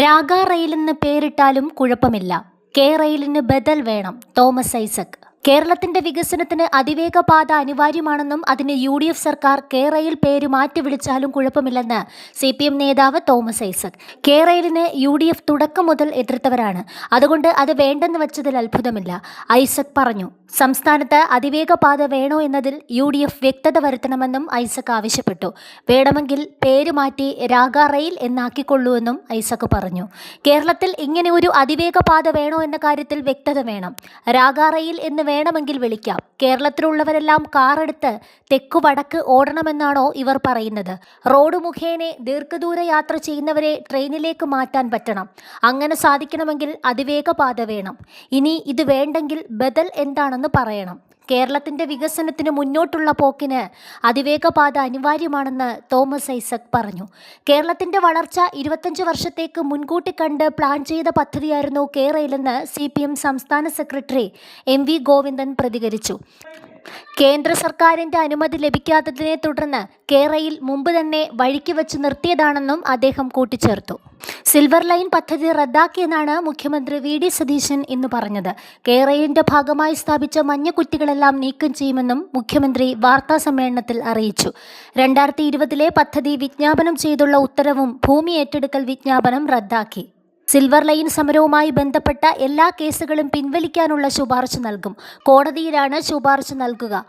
രാഗ റെയിലെന്ന് പേരിട്ടാലും കുഴപ്പമില്ല. കെ റെയിലിന് ബദൽ വേണം. തോമസ് ഐസക്. കേരളത്തിന്റെ വികസനത്തിന് അതിവേഗ പാത അനിവാര്യമാണെന്നും അതിന് UDF സർക്കാർ കെ റെയിൽ പേര് മാറ്റി വിളിച്ചാലും കുഴപ്പമില്ലെന്ന് CPM നേതാവ് തോമസ് ഐസക്. കെ റെയിലിന് UDF തുടക്കം മുതൽ എതിർത്തവരാണ്. അതുകൊണ്ട് അത് വേണ്ടെന്ന് വച്ചതിൽ അത്ഭുതമില്ല. ഐസക് പറഞ്ഞു. സംസ്ഥാനത്ത് അതിവേഗ പാത വേണോ എന്നതിൽ UDF വ്യക്തത വരുത്തണമെന്നും ഐസക് ആവശ്യപ്പെട്ടു. വേണമെങ്കിൽ പേര് മാറ്റി രാഗ റെയിൽ എന്നാക്കിക്കൊള്ളൂവെന്നും ഐസക് പറഞ്ഞു. കേരളത്തിൽ ഇങ്ങനെ ഒരു അതിവേഗ പാത വേണോ എന്ന കാര്യത്തിൽ വ്യക്തത വേണം. രാഗ റെയിൽ എന്ന് വേണമെങ്കിൽ വിളിക്കാം. കേരളത്തിലുള്ളവരെല്ലാം കാറെടുത്ത് തെക്കു വടക്ക് ഓടണമെന്നാണോ ഇവർ പറയുന്നത്? റോഡ് മുഖേന ദീർഘദൂര യാത്ര ചെയ്യുന്നവരെ ട്രെയിനിലേക്ക് മാറ്റാൻ പറ്റണം. അങ്ങനെ സാധിക്കണമെങ്കിൽ അതിവേഗ പാത വേണം. ഇനി ഇത് വേണ്ടെങ്കിൽ ബദൽ എന്താണെന്ന് പറയണം. കേരളത്തിന്റെ വികസനത്തിന് മുന്നോട്ടുള്ള പോക്കിന് അതിവേഗ പാത അനിവാര്യമാണെന്ന് തോമസ് ഐസക് പറഞ്ഞു. കേരളത്തിന്റെ വളർച്ച 25 വർഷത്തേക്ക് മുൻകൂട്ടി കണ്ട് പ്ലാൻ ചെയ്ത പദ്ധതിയായിരുന്നു കെ റെയിലെന്ന് CPM സംസ്ഥാന സെക്രട്ടറി MV ഗോവിന്ദൻ പ്രതികരിച്ചു. കേന്ദ്ര സർക്കാരിന്റെ അനുമതി ലഭിക്കാത്തതിനെ തുടർന്ന് കെ റെയിൽ മുമ്പ് തന്നെ വഴിക്ക് വെച്ച് നിർത്തിയതാണെന്നും അദ്ദേഹം കൂട്ടിച്ചേർത്തു. സിൽവർ ലൈൻ പദ്ധതി റദ്ദാക്കിയെന്നാണ് മുഖ്യമന്ത്രി VD സതീശൻ ഇന്ന് പറഞ്ഞത്. കെ റെയിലിന്റെ ഭാഗമായി സ്ഥാപിച്ച മഞ്ഞക്കുറ്റികളെല്ലാം നീക്കം ചെയ്യുമെന്നും മുഖ്യമന്ത്രി വാർത്താ സമ്മേളനത്തിൽ അറിയിച്ചു. 2020 പദ്ധതി വിജ്ഞാപനം ചെയ്തുള്ള ഉത്തരവും ഭൂമി ഏറ്റെടുക്കൽ വിജ്ഞാപനം റദ്ദാക്കി. സിൽവർ ലൈൻ സമരവുമായി ബന്ധപ്പെട്ട എല്ലാ കേസുകളും പിൻവലിക്കാനുള്ള ശുപാർശ നൽകും. കോടതിയിലാണ് ശുപാർശ നൽകുക.